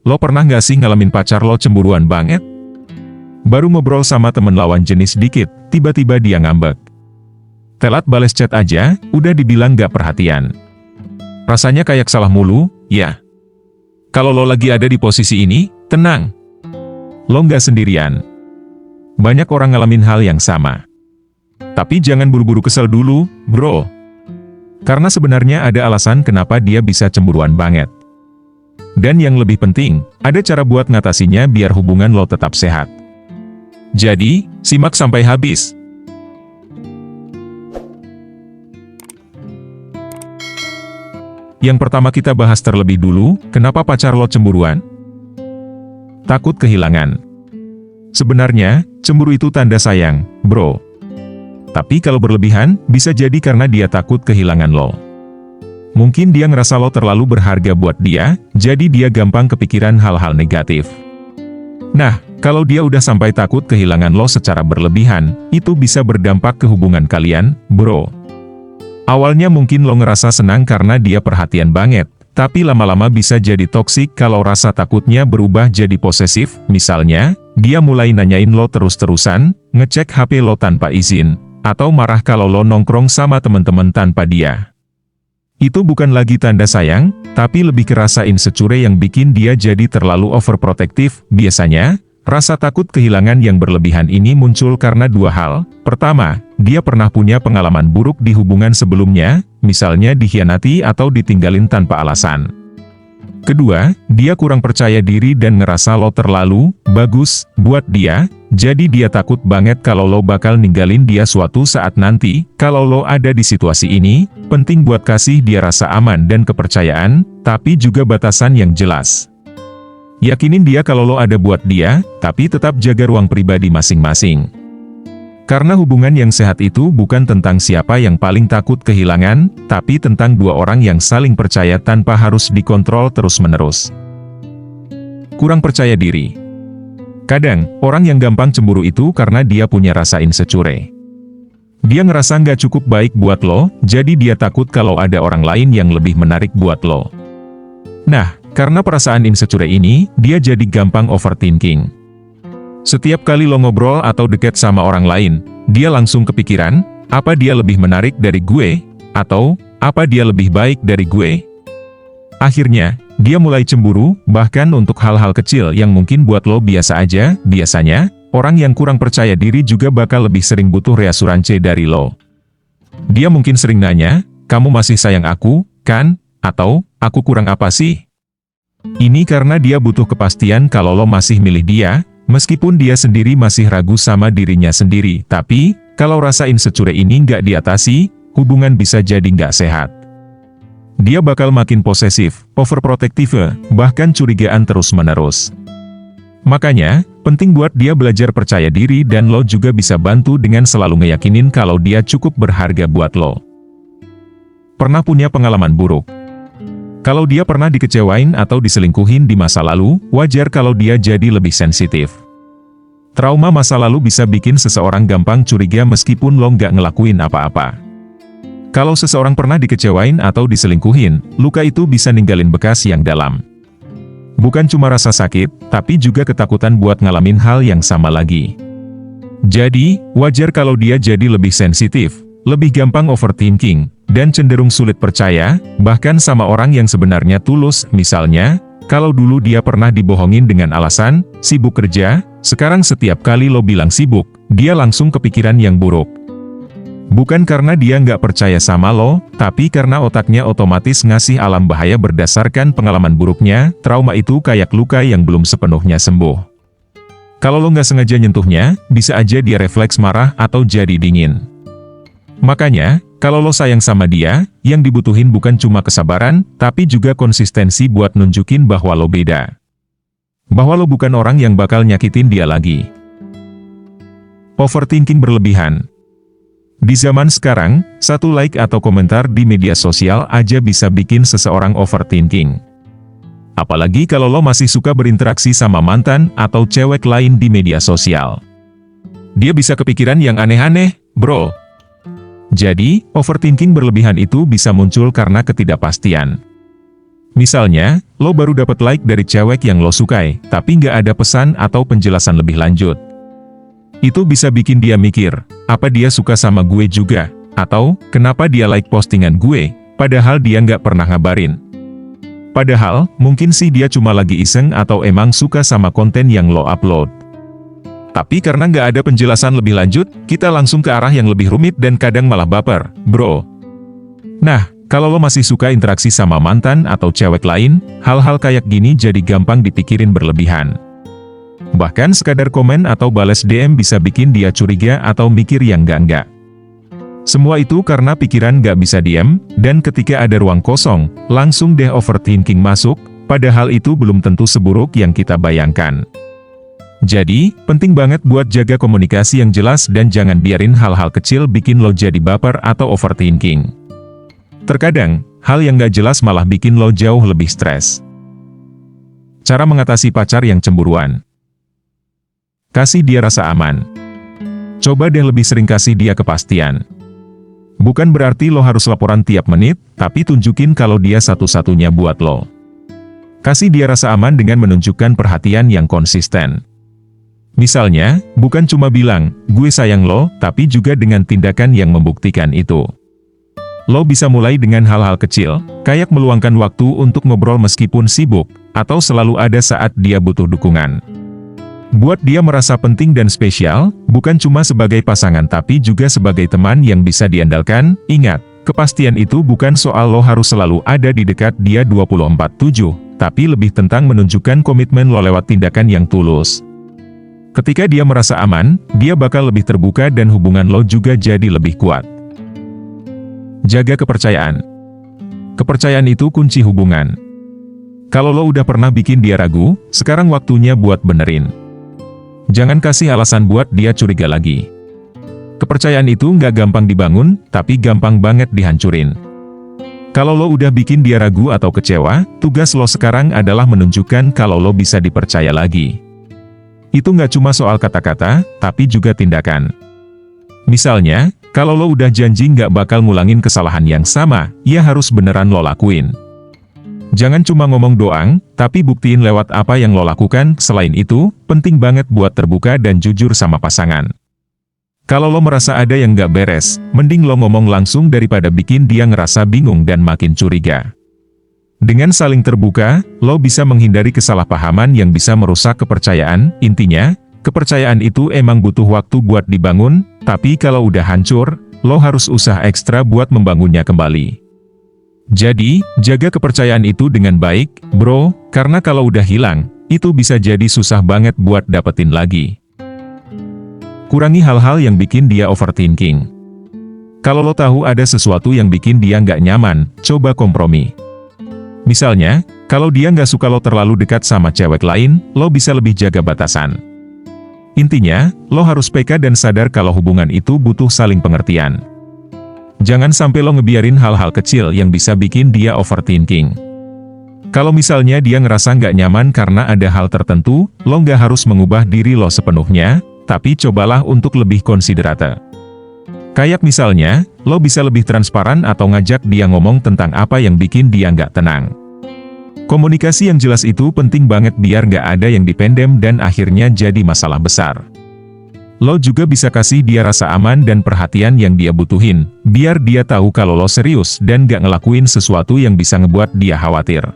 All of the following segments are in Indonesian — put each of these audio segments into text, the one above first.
Lo pernah nggak sih ngalamin pacar lo cemburuan banget? Baru ngobrol sama temen lawan jenis dikit, tiba-tiba dia ngambek. Telat bales chat aja, udah dibilang nggak perhatian. Rasanya kayak salah mulu, ya. Kalau lo lagi ada di posisi ini, tenang. Lo nggak sendirian. Banyak orang ngalamin hal yang sama. Tapi jangan buru-buru kesel dulu, bro. Karena sebenarnya ada alasan kenapa dia bisa cemburuan banget. Dan yang lebih penting, ada cara buat ngatasinya biar hubungan lo tetap sehat. Jadi, simak sampai habis. Yang pertama kita bahas terlebih dulu, kenapa pacar lo cemburuan? Takut kehilangan. Sebenarnya, cemburu itu tanda sayang, bro. Tapi kalau berlebihan, bisa jadi karena dia takut kehilangan lo. Mungkin dia ngerasa lo terlalu berharga buat dia, jadi dia gampang kepikiran hal-hal negatif. Nah, kalau dia udah sampai takut kehilangan lo secara berlebihan, itu bisa berdampak ke hubungan kalian, bro. Awalnya mungkin lo ngerasa senang karena dia perhatian banget, tapi lama-lama bisa jadi toksik kalau rasa takutnya berubah jadi posesif. Misalnya, dia mulai nanyain lo terus-terusan, ngecek HP lo tanpa izin, atau marah kalau lo nongkrong sama teman-teman tanpa dia. Itu bukan lagi tanda sayang, tapi lebih ke rasa insecure yang bikin dia jadi terlalu overprotective. Biasanya, rasa takut kehilangan yang berlebihan ini muncul karena dua hal. Pertama, dia pernah punya pengalaman buruk di hubungan sebelumnya, misalnya dikhianati atau ditinggalin tanpa alasan. Kedua, dia kurang percaya diri dan ngerasa lo terlalu bagus buat dia, jadi dia takut banget kalau lo bakal ninggalin dia suatu saat nanti. Kalau lo ada di situasi ini, penting buat kasih dia rasa aman dan kepercayaan, tapi juga batasan yang jelas. Yakinin dia kalau lo ada buat dia, tapi tetap jaga ruang pribadi masing-masing. Karena hubungan yang sehat itu bukan tentang siapa yang paling takut kehilangan, tapi tentang dua orang yang saling percaya tanpa harus dikontrol terus-menerus. Kurang percaya diri. Kadang, orang yang gampang cemburu itu karena dia punya rasa insecure. Dia ngerasa nggak cukup baik buat lo, jadi dia takut kalau ada orang lain yang lebih menarik buat lo. Nah, karena perasaan insecure ini, dia jadi gampang overthinking. Setiap kali lo ngobrol atau deket sama orang lain, dia langsung kepikiran, apa dia lebih menarik dari gue? Atau, apa dia lebih baik dari gue? Akhirnya, dia mulai cemburu, bahkan untuk hal-hal kecil yang mungkin buat lo biasa aja. Biasanya, orang yang kurang percaya diri juga bakal lebih sering butuh reassuransi dari lo. Dia mungkin sering nanya, kamu masih sayang aku, kan? Atau, aku kurang apa sih? Ini karena dia butuh kepastian kalau lo masih milih dia, meskipun dia sendiri masih ragu sama dirinya sendiri. Tapi, kalau rasa insecure ini nggak diatasi, hubungan bisa jadi nggak sehat. Dia bakal makin posesif, overprotective, bahkan curigaan terus-menerus. Makanya, penting buat dia belajar percaya diri dan lo juga bisa bantu dengan selalu ngeyakinin kalau dia cukup berharga buat lo. Pernah punya pengalaman buruk? Kalau dia pernah dikecewain atau diselingkuhin di masa lalu, wajar kalau dia jadi lebih sensitif. Trauma masa lalu bisa bikin seseorang gampang curiga meskipun lo nggak ngelakuin apa-apa. Kalau seseorang pernah dikecewain atau diselingkuhin, luka itu bisa ninggalin bekas yang dalam. Bukan cuma rasa sakit, tapi juga ketakutan buat ngalamin hal yang sama lagi. Jadi, wajar kalau dia jadi lebih sensitif, lebih gampang overthinking, dan cenderung sulit percaya, bahkan sama orang yang sebenarnya tulus. Misalnya, kalau dulu dia pernah dibohongin dengan alasan sibuk kerja, sekarang setiap kali lo bilang sibuk, dia langsung kepikiran yang buruk. Bukan karena dia nggak percaya sama lo, tapi karena otaknya otomatis ngasih alam bahaya berdasarkan pengalaman buruknya. Trauma itu kayak luka yang belum sepenuhnya sembuh. Kalau lo nggak sengaja nyentuhnya, bisa aja dia refleks marah atau jadi dingin. Makanya, kalau lo sayang sama dia, yang dibutuhin bukan cuma kesabaran, tapi juga konsistensi buat nunjukin bahwa lo beda. Bahwa lo bukan orang yang bakal nyakitin dia lagi. Overthinking berlebihan. Di zaman sekarang, satu like atau komentar di media sosial aja bisa bikin seseorang overthinking. Apalagi kalau lo masih suka berinteraksi sama mantan atau cewek lain di media sosial. Dia bisa kepikiran yang aneh-aneh, bro. Jadi, overthinking berlebihan itu bisa muncul karena ketidakpastian. Misalnya, lo baru dapat like dari cewek yang lo sukai, tapi nggak ada pesan atau penjelasan lebih lanjut. Itu bisa bikin dia mikir, apa dia suka sama gue juga? Atau, kenapa dia like postingan gue, padahal dia nggak pernah ngabarin? Padahal, mungkin sih dia cuma lagi iseng atau emang suka sama konten yang lo upload. Tapi karena nggak ada penjelasan lebih lanjut, kita langsung ke arah yang lebih rumit dan kadang malah baper, bro. Nah, kalau lo masih suka interaksi sama mantan atau cewek lain, hal-hal kayak gini jadi gampang dipikirin berlebihan. Bahkan sekadar komen atau balas DM bisa bikin dia curiga atau mikir yang enggak-enggak. Semua itu karena pikiran nggak bisa diam, dan ketika ada ruang kosong, langsung deh overthinking masuk, padahal itu belum tentu seburuk yang kita bayangkan. Jadi, penting banget buat jaga komunikasi yang jelas dan jangan biarin hal-hal kecil bikin lo jadi baper atau overthinking. Terkadang, hal yang nggak jelas malah bikin lo jauh lebih stres. Cara mengatasi pacar yang cemburuan. Kasih dia rasa aman. Coba deh lebih sering kasih dia kepastian. Bukan berarti lo harus laporan tiap menit, tapi tunjukin kalau dia satu-satunya buat lo. Kasih dia rasa aman dengan menunjukkan perhatian yang konsisten. Misalnya, bukan cuma bilang, gue sayang lo, tapi juga dengan tindakan yang membuktikan itu. Lo bisa mulai dengan hal-hal kecil, kayak meluangkan waktu untuk ngobrol meskipun sibuk, atau selalu ada saat dia butuh dukungan. Buat dia merasa penting dan spesial, bukan cuma sebagai pasangan tapi juga sebagai teman yang bisa diandalkan. Ingat, kepastian itu bukan soal lo harus selalu ada di dekat dia 24/7, tapi lebih tentang menunjukkan komitmen lo lewat tindakan yang tulus. Ketika dia merasa aman, dia bakal lebih terbuka dan hubungan lo juga jadi lebih kuat. Jaga kepercayaan. Kepercayaan itu kunci hubungan. Kalau lo udah pernah bikin dia ragu, sekarang waktunya buat benerin. Jangan kasih alasan buat dia curiga lagi. Kepercayaan itu nggak gampang dibangun, tapi gampang banget dihancurin. Kalau lo udah bikin dia ragu atau kecewa, tugas lo sekarang adalah menunjukkan kalau lo bisa dipercaya lagi. Itu nggak cuma soal kata-kata, tapi juga tindakan. Misalnya, kalau lo udah janji nggak bakal ngulangin kesalahan yang sama, ya harus beneran lo lakuin. Jangan cuma ngomong doang, tapi buktiin lewat apa yang lo lakukan. Selain itu, penting banget buat terbuka dan jujur sama pasangan. Kalau lo merasa ada yang nggak beres, mending lo ngomong langsung daripada bikin dia ngerasa bingung dan makin curiga. Dengan saling terbuka, lo bisa menghindari kesalahpahaman yang bisa merusak kepercayaan. Intinya, kepercayaan itu emang butuh waktu buat dibangun, tapi kalau udah hancur, lo harus usaha ekstra buat membangunnya kembali. Jadi, jaga kepercayaan itu dengan baik, bro, karena kalau udah hilang, itu bisa jadi susah banget buat dapetin lagi. Kurangi hal-hal yang bikin dia overthinking. Kalau lo tahu ada sesuatu yang bikin dia nggak nyaman, coba kompromi. Misalnya, kalau dia nggak suka lo terlalu dekat sama cewek lain, lo bisa lebih jaga batasan. Intinya, lo harus peka dan sadar kalau hubungan itu butuh saling pengertian. Jangan sampai lo ngebiarin hal-hal kecil yang bisa bikin dia overthinking. Kalau misalnya dia ngerasa nggak nyaman karena ada hal tertentu, lo nggak harus mengubah diri lo sepenuhnya, tapi cobalah untuk lebih konsiderate. Kayak misalnya, lo bisa lebih transparan atau ngajak dia ngomong tentang apa yang bikin dia nggak tenang. Komunikasi yang jelas itu penting banget biar nggak ada yang dipendem dan akhirnya jadi masalah besar. Lo juga bisa kasih dia rasa aman dan perhatian yang dia butuhin, biar dia tahu kalau lo serius dan gak ngelakuin sesuatu yang bisa ngebuat dia khawatir.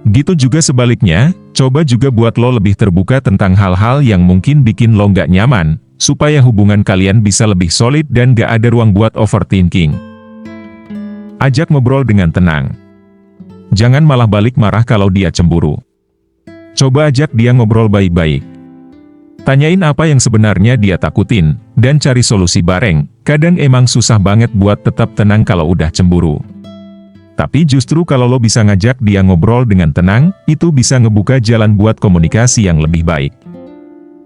Gitu juga sebaliknya, coba juga buat lo lebih terbuka tentang hal-hal yang mungkin bikin lo gak nyaman, supaya hubungan kalian bisa lebih solid dan gak ada ruang buat overthinking. Ajak ngobrol dengan tenang. Jangan malah balik marah kalau dia cemburu. Coba ajak dia ngobrol baik-baik. Tanyain apa yang sebenarnya dia takutin, dan cari solusi bareng. Kadang emang susah banget buat tetap tenang kalau udah cemburu. Tapi justru kalau lo bisa ngajak dia ngobrol dengan tenang, itu bisa ngebuka jalan buat komunikasi yang lebih baik.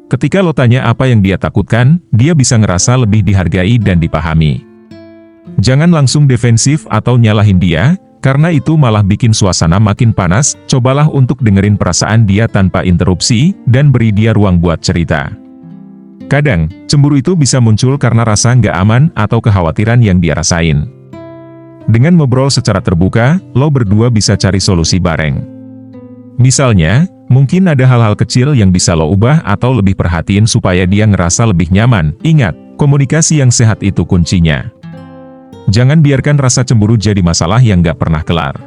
Ketika lo tanya apa yang dia takutkan, dia bisa ngerasa lebih dihargai dan dipahami. Jangan langsung defensif atau nyalahin dia, karena itu malah bikin suasana makin panas. Cobalah untuk dengerin perasaan dia tanpa interupsi, dan beri dia ruang buat cerita. Kadang, cemburu itu bisa muncul karena rasa nggak aman atau kekhawatiran yang dia rasain. Dengan ngobrol secara terbuka, lo berdua bisa cari solusi bareng. Misalnya, mungkin ada hal-hal kecil yang bisa lo ubah atau lebih perhatiin supaya dia ngerasa lebih nyaman. Ingat, komunikasi yang sehat itu kuncinya. Jangan biarkan rasa cemburu jadi masalah yang gak pernah kelar.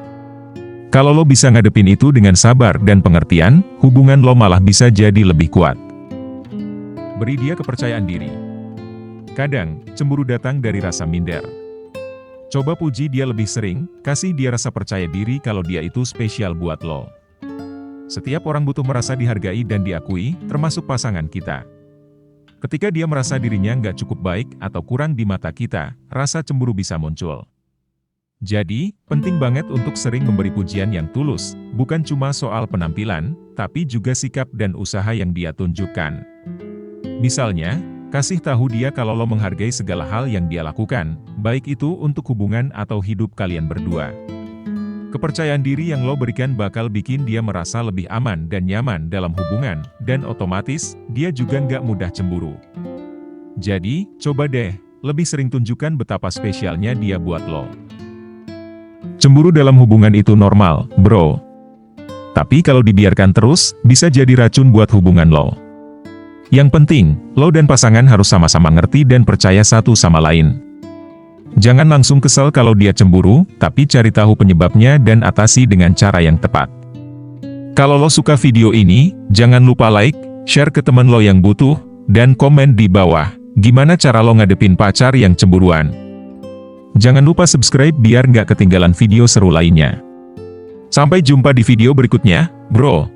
Kalau lo bisa ngadepin itu dengan sabar dan pengertian, hubungan lo malah bisa jadi lebih kuat. Beri dia kepercayaan diri. Kadang, cemburu datang dari rasa minder. Coba puji dia lebih sering, kasih dia rasa percaya diri kalau dia itu spesial buat lo. Setiap orang butuh merasa dihargai dan diakui, termasuk pasangan kita. Ketika dia merasa dirinya nggak cukup baik atau kurang di mata kita, rasa cemburu bisa muncul. Jadi, penting banget untuk sering memberi pujian yang tulus, bukan cuma soal penampilan, tapi juga sikap dan usaha yang dia tunjukkan. Misalnya, kasih tahu dia kalau lo menghargai segala hal yang dia lakukan, baik itu untuk hubungan atau hidup kalian berdua. Kepercayaan diri yang lo berikan bakal bikin dia merasa lebih aman dan nyaman dalam hubungan, dan otomatis, dia juga nggak mudah cemburu. Jadi, coba deh, lebih sering tunjukkan betapa spesialnya dia buat lo. Cemburu dalam hubungan itu normal, bro. Tapi kalau dibiarkan terus, bisa jadi racun buat hubungan lo. Yang penting, lo dan pasangan harus sama-sama ngerti dan percaya satu sama lain. Jangan langsung kesal kalau dia cemburu, tapi cari tahu penyebabnya dan atasi dengan cara yang tepat. Kalau lo suka video ini, jangan lupa like, share ke teman lo yang butuh, dan komen di bawah, gimana cara lo ngadepin pacar yang cemburuan. Jangan lupa subscribe biar nggak ketinggalan video seru lainnya. Sampai jumpa di video berikutnya, bro.